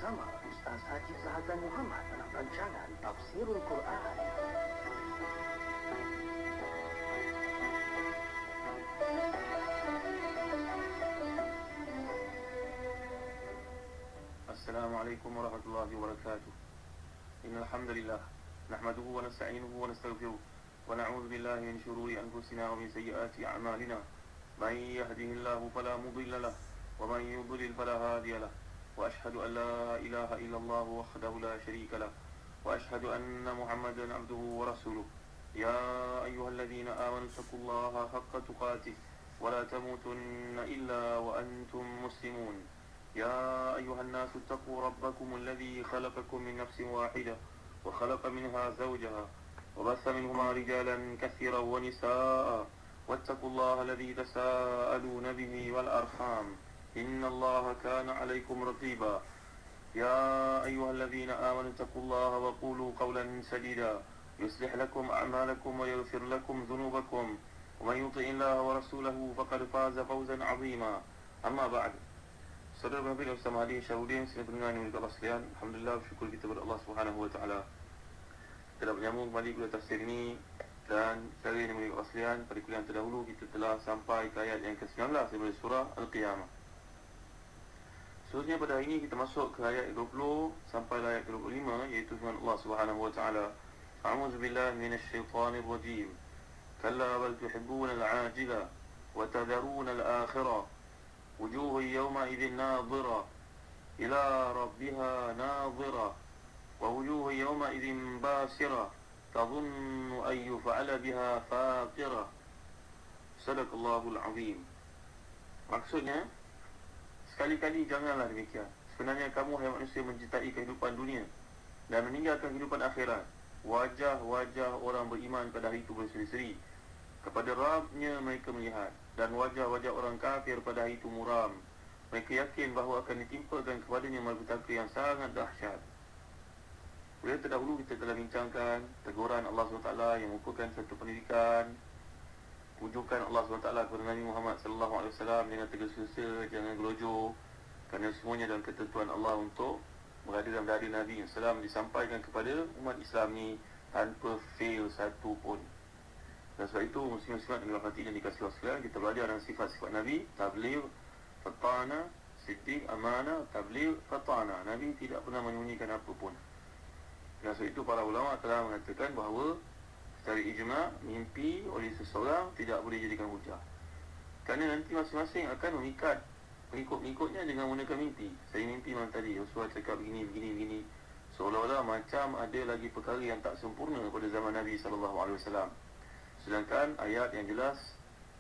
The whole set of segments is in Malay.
bersama Ustaz Haji Zahazan Muhammad dalam rancangan Tafsirul Quran. Assalamualaikum warahmatullahi wabarakatuh. Innal hamdalillah nahmaduhu wa nasta'inuhu wa nastaghfiruh wa na'udzu billahi min shururi anfusina wa min sayyiati a'malina. May yahdihillahu fala mudilla lahu wa man yudlil fala hadiya lahu. Wa ashhadu an la ilaha illallah wahdahu la sharika lahu wa ashhadu anna Muhammadan 'abduhu wa rasuluh. Ya ayyuhalladzina amanu taqullaha haqqa tuqatih wa la tamutunna illa wa antum muslimun. يا أيها الناس اتقوا ربكم الذي خلقكم من نفس واحدة وخلق منها زوجها وبث منهما رجالا كثيرا ونساء واتقوا الله الذي تساءلون به والأرحام إن الله كان عليكم رقيبا يا أيها الذين آمنوا اتقوا الله وقولوا قولا سديدا يصلح لكم أعمالكم ويغفر لكم ذنوبكم ومن يطع الله ورسوله فقد فاز فوزا عظيما. أما بعد. Saudara Nabi Ustaz Mahdi Syahudin, sini pendengar yang mulia Allah sekalian, alhamdulillah bersyukur kita kepada Allah Subhanahu wa taala. Kita dapat menyambung kembali kuliah tafsir ini, dan sekali ini mulia Allah sekalian, pada kuliah yang terdahulu kita telah sampai ke ayat yang ke-19 daripada surah Al-Qiyamah. Seterusnya pada hari ini kita masuk ke ayat 20 sampai ayat 25, iaitu firman Allah Subhanahu wa taala. A'udzu billahi minasyaitonir rajim. Kalla bal tuhibbuna al-'ajila wa tadharuna al-akhirah. وجوه يومئذ ناظرة إلى ربها ناظرة ووجوه يومئذ باسرة تظن أن يفعل بها فاقرة. صدق الله العظيم. Maksudnya, sekali-kali janganlah demikian. Sebenarnya kamu hai manusia mencintai kehidupan dunia dan meninggalkan kehidupan akhirat. Wajah-wajah orang beriman pada hari itu berseri-seri. Kepada Rabb-Nya mereka melihat, dan wajah-wajah orang kafir pada hari itu muram. Mereka yakin bahawa akan ditimpakan kepadanya malapetaka yang sangat dahsyat. Boleh terdahulu kita telah bincangkan teguran Allah SWT yang merupakan satu pendidikan, wujukan Allah SWT kepada Nabi Muhammad SAW dengan tegas susah, jangan gelojoh, kerana semuanya dalam ketentuan Allah untuk berada dalam dada Nabi SAW disampaikan kepada umat Islam ni tanpa fail satu pun. Dan sebab itu muslim-muslimat yang dirahmati dan dikasihi Allah sekalian, kita belajar dengan sifat-sifat Nabi: tabligh, fatana, siddiq, amanah, tabligh, fatana. Nabi tidak pernah menyembunyikan apa pun. Dan sebab itu para ulama telah mengatakan bahawa secara ijma' mimpi oleh seseorang tidak boleh jadikan hujah, kerana nanti masing-masing akan mengikat pengikut-pengikutnya dengan menggunakan mimpi. Saya mimpi malam tadi, Rasulullah cakap begini. Seolah-olah macam ada lagi perkara yang tak sempurna pada zaman Nabi SAW. Sedangkan ayat yang jelas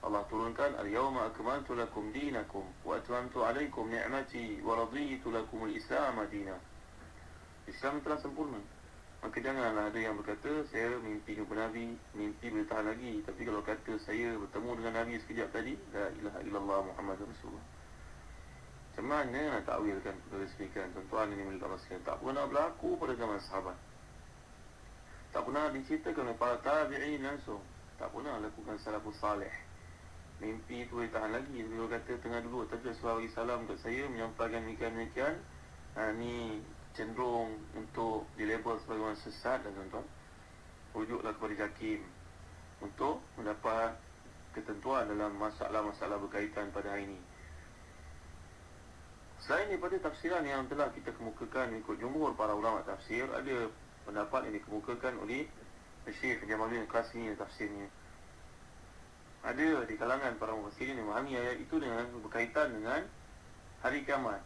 Allah turunkan, al-yawma akmaltu lakum dinakum wa atmamtu alaikum ni'mati wa raditu lakumul Islam madinah. Islam telah sempurna. Maka janganlah ada yang berkata saya mimpi jumpa Nabi, mimpi boleh tahan lagi. Tapi kalau kata saya bertemu dengan Nabi sekejap tadi, la ilaha illallah Muhammad Rasulullah. Macam mana nak takwilkan perkara demikian? Tuan-tuan ini milik Allah sekalian, tak pernah berlaku pada zaman sahabat, tak pernah diceritakan oleh para tabi'in langsung, tak pernah lakukan salafus salih. Mimpi itu boleh tahan lagi. Beliau kata tengah dulu Tajul Suhawi salam kat saya menyampaikan demikian. Ni cenderung untuk dilabel sebagai orang sesat. Dan tuan-tuan, rujuklah kepada Jakim untuk mendapat ketentuan dalam masalah-masalah berkaitan pada hari ini. Selain daripada tafsiran yang telah kita kemukakan mengikut jumhur para ulama tafsir, ada pendapat yang dikemukakan oleh Syekh Jamaluddin Qasimi tafsirnya. Ada di kalangan para mufassirin yang memahami ayat itu dengan berkaitan dengan hari kiamat.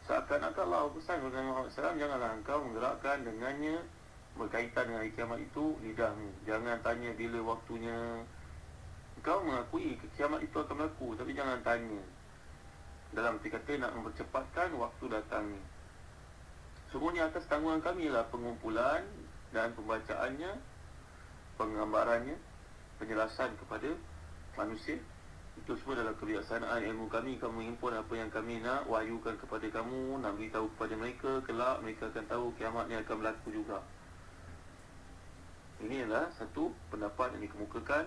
Seakan-akan Allah pesan kepada Muhammad SAW, janganlah engkau menggerakkan dengannya berkaitan dengan hari kiamat itu lidahmu. Jangan tanya bila waktunya. Engkau mengakui kiamat itu akan berlaku, tapi jangan tanya. Dalam arti kata nak mempercepatkan waktu datangnya. Semuanya atas tanggungan kami lah pengumpulan dan pembacaannya, penggambarannya, penjelasan kepada manusia. Itu semua dalam kebijaksanaan ilmu kami. Kamu himpun apa yang kami nak wahyukan kepada kamu, nak beritahu kepada mereka. Kelak mereka akan tahu kiamat ni akan berlaku juga. Ini adalah satu pendapat yang dikemukakan.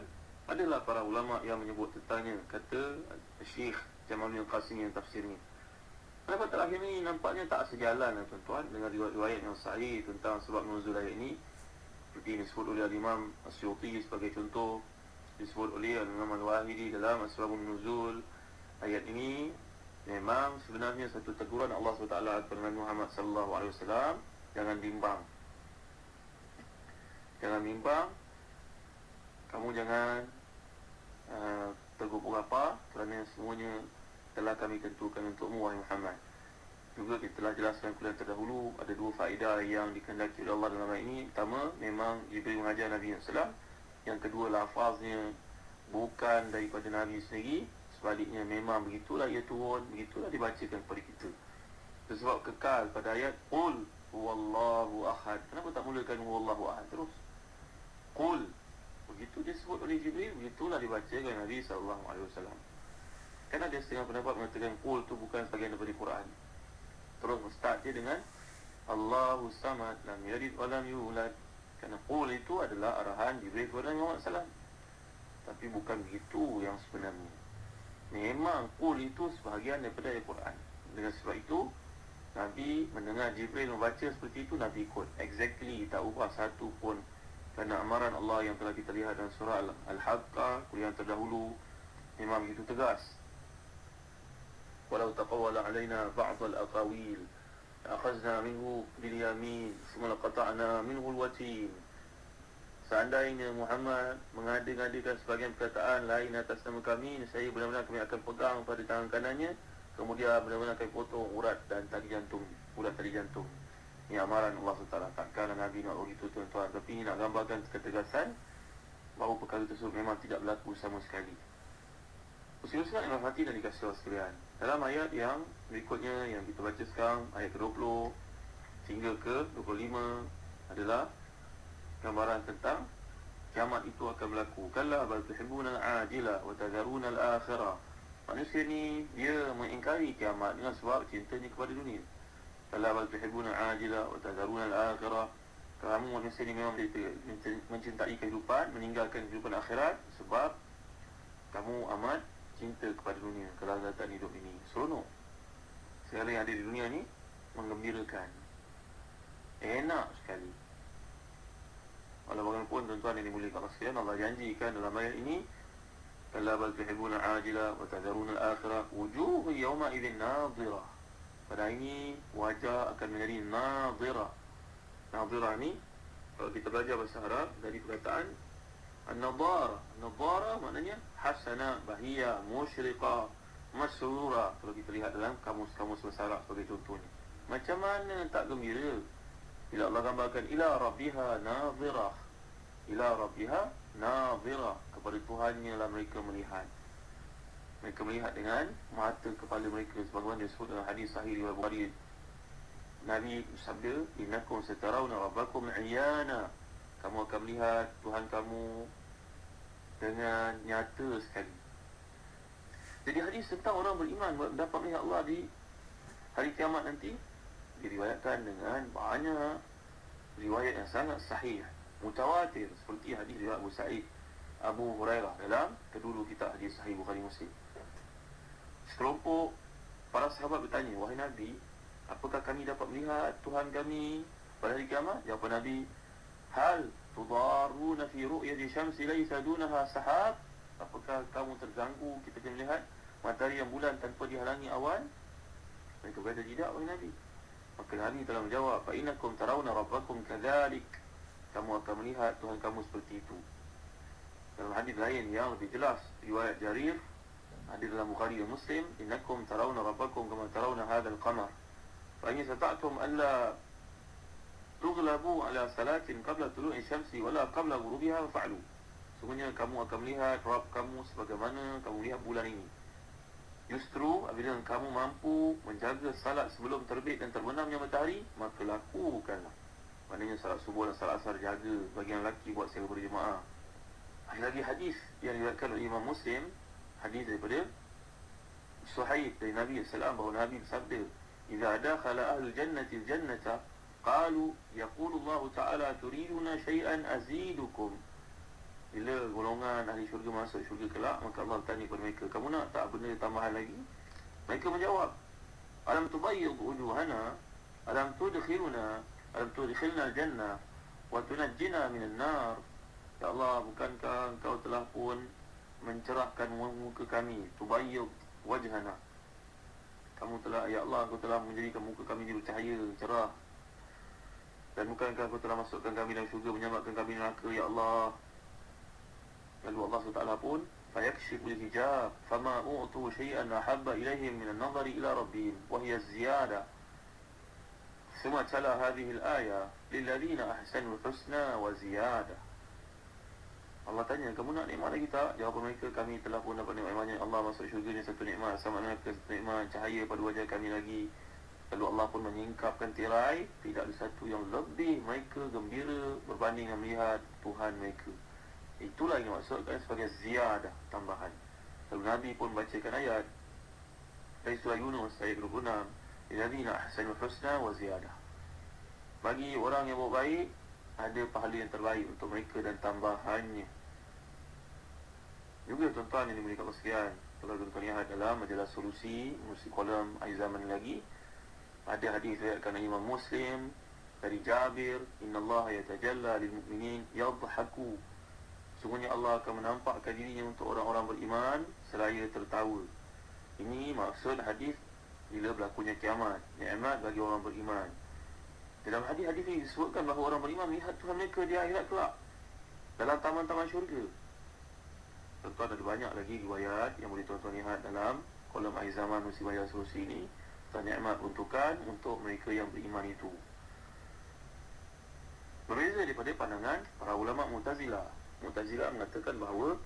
Adalah para ulama yang menyebut tentangnya, kata Syekh Jamaluddin Qasimi yang tafsirnya. Pendapat terakhir ni nampaknya tak sejalan tuan-tuan dengan riwayat-riwayat yang sahih tentang sebab nuzul ayat ini. Seperti disebut oleh Imam Asyuti sebagai contoh, disebut oleh Imam Al-Wahidi dalam Asbabun Nuzul. Ayat ini memang sebenarnya satu teguran Allah SWT kepada Nabi Muhammad SAW. Jangan bimbang. Jangan bimbang. Kamu jangan tergupur apa, kerana semuanya telah kami tentukan untukmu, wahai Muhammad. Juga kita telah jelaskan kuliah terdahulu, ada dua faedah yang dikehendaki oleh Allah dalam ayat ini. Pertama, memang Jibril mengajar Nabi SAW. Yang kedua, lafaznya bukan daripada Nabi sendiri. Sebaliknya, memang begitulah ia turun, begitulah dibacakan kepada kita. Sebab kekal pada ayat Qul huwallahu ahad. Kenapa tak mulakan huwallahu ahad terus? Qul. Begitu disebut oleh Jibril, begitulah dibacakan Nabi SAW. Kan ada setengah pendapat mengatakan Qul tu bukan sebahagian daripada Quran. Terus start dia dengan Allahu samad lam yalid wa lam yulad. Kerana Qul itu adalah arahan Jibril kepada Nabi Muhammad SAW. Tapi bukan begitu yang sebenarnya. Memang Qul itu sebahagian daripada Al-Quran. Dengan sebab itu Nabi mendengar Jibril membaca seperti itu, Nabi ikut. Exactly, tak ubah satu pun. Kerana amaran Allah yang telah kita lihat dalam surah Al-Haqqah, kuliah terdahulu, memang begitu tegas. Walau taqawwala alaina ba'd al-aqawil akhazna minhu bil yamin thumma laqata'na minhu al-watin. Seandainya Muhammad mengada-ngadakan sebahagian perkataan lain atas nama kami, saya benar-benar kami akan pegang pada tangan kanannya, kemudian benar-benar kami potong urat dan tali jantung, urat tali jantung. Ini amaran Allah SWT. Takkan Nabi nak begitu tuan-tuan. Tapi ini nak gambarkan ketegasan bahawa perkara tersebut memang tidak berlaku sama sekali. Usul-usul yang hati dan dikasih Allah sekalian, dalam ayat yang berikutnya yang kita baca sekarang, ayat ke-20 hingga ke-25 adalah gambaran tentang kiamat itu akan berlaku. Kalla bal tuhibbuna al-ajila wa tadharuna al-akhirah. Manusia ni dia mengingkari kiamat dengan sebab cintanya kepada dunia. Kalla bal tuhibbuna al-ajila wa tadharuna al-akhirah. Kamu manusia ni memang mencintai kehidupan, meninggalkan kehidupan akhirat sebab kamu amat cinta kepada dunia, kelazatan hidup ini. Seronok. Segala yang ada di dunia ni menggembirakan. Enak sekali. Walau bagaimanapun tuan-tuan yang dimuliakan Allah sekalian, Allah janjikan dalam ayat ini, kalla bal tuhibbuna al-ajila wa tadharuna al-akhirah wujuhu yawma idzin nadhirah. Pada ini wajah akan menjadi nadhirah. Nadhirah ni kalau kita belajar bahasa Arab dari perkataan an-nadhara. Nadhara maknanya hasana, bahia, musyriqah, masrura. Kalau kita lihat dalam kamus-kamus bahasa Arab sebagai contohnya, macam mana tak gembira bila Allah gambarkan ila rabbiha nadhirah. Ila rabbiha nadhirah, kepada Tuhannya lah mereka melihat. Mereka melihat dengan mata kepala mereka, sebagaimana disebut dalam hadis sahih riwayat Bukhari. Nabi bersabda, innakum satarawna rabbakum iyana. Kamu akan melihat Tuhan kamu dengan nyata sekali. Jadi hadis tentang orang beriman dapat melihat Allah di hari kiamat nanti diriwayatkan dengan banyak riwayat yang sangat sahih, mutawatir, seperti hadis riwayat Abu Sa'id Abu Hurairah dalam kedua kitab hadis sahih Bukhari Muslim. Sekelompok para sahabat bertanya, wahai Nabi, apakah kami dapat melihat Tuhan kami pada hari kiamat? Jawab Nabi, hal tudaruna fi ru'yati syamsi laysa dunaha sahab. Apakah kamu terganggu kita melihat matahari yang bulan tanpa dihalangi awan? Mereka berkata, tidak wahai Nabi. Maka Nabi telah menjawab, fa innakum tarawna rabbakum kadzalik. Kamu akan melihat Tuhan kamu seperti itu. Dalam hadis lain yang lebih jelas, riwayat Jarir, hadis dalam Bukhari dan Muslim, innakum tarawna rabbakum kama tarawna hadzal qamar. Fa in sata'tum alla tughlabu ala salatin qabla tulu'i syamsi wala qabla ghurubiha fa'lu. Sungguhnya kamu akan melihat Rabb kamu sebagaimana kamu lihat bulan ini. Justru apabila kamu mampu menjaga salat sebelum terbit dan terbenamnya matahari, maka lakukanlah. Maknanya salat subuh dan salat asar jaga, bagi yang lelaki buat secara berjemaah. Ada lagi hadis yang diriwayatkan oleh Imam Muslim, hadis daripada Suhaib dari Nabi sallallahu alaihi wasallam, bahawa Nabi bersabda, "Idza dakhala ahlul jannati al-jannata qalu yaqulu Allah Ta'ala turiduna shay'an azidukum." Bila golongan ahli syurga masuk syurga kelak, maka Allah tanya kepada mereka, kamu nak tak benda tambahan lagi? Mereka menjawab, alam alam tubayyid wujuhana, alam tudkhilna al-jannah wa tunajjina minan nar. Ya Allah, bukankah Engkau telah pun mencerahkan muka kami, tubayyid wajhana. Kamu telah, ya Allah, Engkau telah menjadikan muka kami jadi bercahaya, cerah. Dan bukankah Engkau telah masukkan kami dalam syurga, menyelamatkan kami dari neraka, ya Allah. Lalu Allah SWT pun فيكشف الحجاب فما أعطوا شيئا أحب إليهم من النظر إلى ربهم وهي الزيادة. ثم تلا هذه الآية للذين أحسنوا الحسنى وزيادة. Allah tanya, kamu nak nikmat lagi tak? Jawapan mereka, kami telah pun dapat nikmatnya. Allah masuk syurga ni satu nikmat, sama neraka satu nikmat, cahaya pada wajah kami lagi. Lalu Allah pun menyingkapkan tirai, tidak ada satu yang lebih mereka gembira berbanding dengan melihat Tuhan mereka. Itulah yang dimaksudkan sebagai ziyadah, tambahan. Lalu Nabi pun bacakan ayat dari surah Yunus ayat 26, lilladzina ahsanul husna wa ziyadah. Bagi orang yang buat baik, ada pahala yang terbaik untuk mereka dan tambahannya. Juga tuan-tuan yang dimiliki Allah sekalian, kalau tuan-tuan lihat dalam majalah Solusi kolom akhir zaman lagi, ada hadis riwayatkan Imam Muslim dari Jabir, innallaha yatajalla lil mu'minin yadhaku. Sungguhnya Allah akan menampakkan dirinya untuk orang-orang beriman seraya tertawa. Ini maksud hadis bila berlakunya kiamat, nikmat bagi orang beriman. Dalam hadis-hadis ini disebutkan bahawa orang beriman melihat Tuhan mereka di akhirat kelak dalam taman-taman syurga. Tuan-tuan, ada banyak lagi riwayat yang boleh tuan-tuan lihat dalam kolom akhir zaman Musibah Solusi ini tentang nikmat peruntukan untuk mereka yang beriman itu. Berbeza daripada pandangan para ulama Mu'tazilah. Mu'tazilah mengatakan bahawa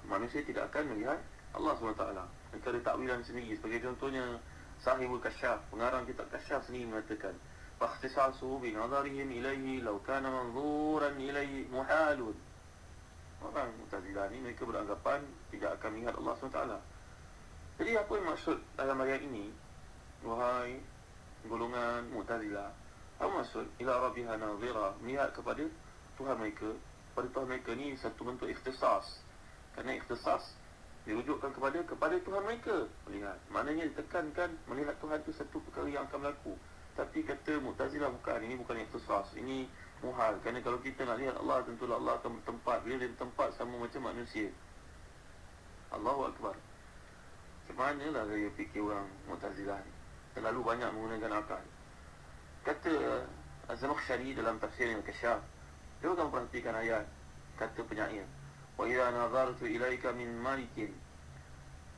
manusia tidak akan melihat Allah SWT. Mereka ada takwilan sendiri. Sebagai contohnya Sahibul Kasyaf, pengarang kitab Kasyaf sendiri mengatakan fakhtisasuhu binadharihim ilaihi law kana manzuran ilaihi muhalun. Orang Mu'tazilah ni mereka beranggapan tidak akan melihat Allah SWT. Jadi apa yang maksud dalam ayat ini, wahai golongan Mu'tazilah? Apa maksud ila rabbiha nadhira, melihat kepada Tuhan mereka? Pada Tuhan mereka ni satu bentuk ikhtisas. Kerana ikhtisas dirujukkan kepada Tuhan mereka melihat. Maknanya ditekankan melihat Tuhan itu satu perkara yang akan berlaku. Tapi kata Mu'tazilah bukan, ini bukan ikhtisas, ini muhal. Kerana kalau kita nak lihat Allah, tentulah Allah akan bertempat. Bila dia bertempat sama macam manusia. Allahu Akbar. Macam manalah gaya fikir orang Mu'tazilah ni, terlalu banyak menggunakan akal. Kata Az-Zamakhsyari dalam tafsir Al-Kasyaf, dia akan perhatikan ayat, kata penyair, wa idza nazartu ilaika min malikin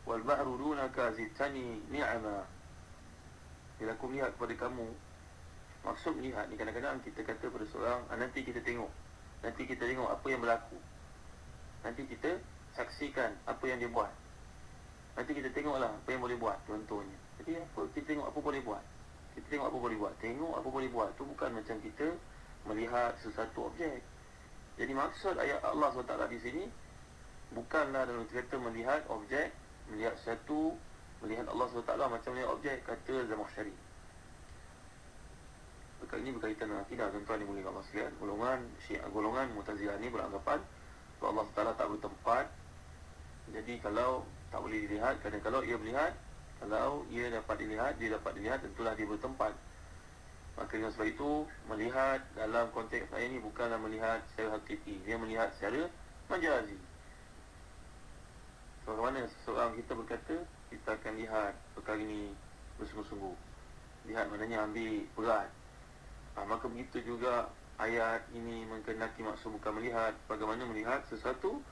wal bahru dunaka zitani ni'ama. Bila aku melihat kepada kamu, maksud melihat ni kadang-kadang kita kata pada seorang, nanti kita tengok apa yang berlaku, nanti kita saksikan apa yang dia buat, nanti kita tengoklah apa yang boleh buat. Contohnya, jadi apa kita tengok apa boleh buat, tengok apa boleh buat. Tu bukan macam kita melihat sesuatu objek. Jadi maksud ayat Allah SWT di sini bukanlah dalam kata melihat objek, melihat sesuatu, melihat Allah SWT macam melihat objek, kata Zamakhsyari. Perkara ini berkaitan dengan akidah, tuan-tuan yang mulia Allah sekalian. Golongan Mu'tazilah ni beranggapan bahawa Allah SWT tak bertempat. Jadi kalau tak boleh dilihat, kerana kalau ia melihat, kalau ia dapat dilihat, tentulah dia bertempat. Maka dengan sebab itu, melihat dalam konteks ayat ini bukanlah melihat secara hakiki, dia melihat secara majazi. Bagaimana seseorang kita berkata, kita akan lihat perkara ini bersungguh-sungguh. Lihat maknanya ambil berat. Maka begitu juga ayat ini mengenaki maksud bukan melihat. Bagaimana melihat sesuatu,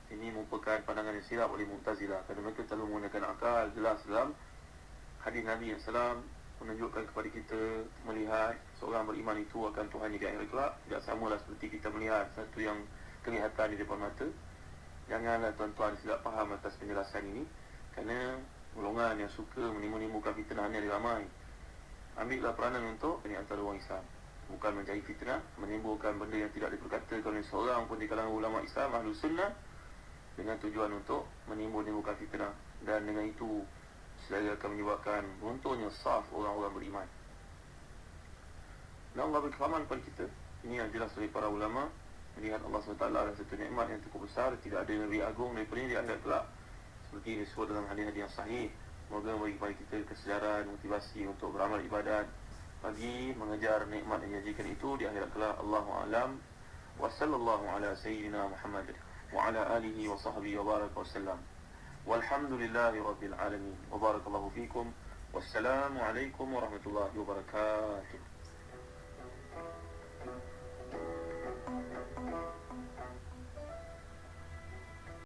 ini merupakan pandangan yang silap oleh Mu'tazilah. Kerana mereka selalu menggunakan akal. Jelas dalam hadis Nabi SAW menunjukkan kepada kita melihat seorang beriman itu akan Tuhan di akhirat kelak. Tidak samalah seperti kita melihat satu yang kelihatan di depan mata. Janganlah tuan-tuan silap faham atas penjelasan ini, kerana golongan yang suka menimbulkan fitnah ni ada ramai. Ambillah peranan untuk ini antara orang Islam, bukan mencari fitnah, menimbulkan benda yang tidak diperkatakan oleh seorang pun di kalangan ulama Islam Ahlus Sunnah, dengan tujuan untuk menimbulkan fitnah. Dan dengan itu selagi akan menyebabkan runtuhnya saf orang-orang beriman. Dan Allah berfirman kepada kita, ini yang jelas oleh para ulama, melihat Allah SWT adalah satu nikmat yang cukup besar. Tidak ada yang lebih agung daripada ini di akhirat kelak, seperti disebut dalam hadis-hadis yang sahih Semoga bagi kepada kita kesedaran, motivasi untuk beramal ibadat, bagi mengejar nikmat yang dijanjikan itu di akhirat kelak. Allahu a'lam. Wa sallallahu ala sayyidina Muhammad wa ala alihi wa sahbihi wa baraka wa sallam. Walhamdulillahi rabbil alamin. Wa barakallahu fikum. Wassalamu alaikum warahmatullahi wabarakatuh.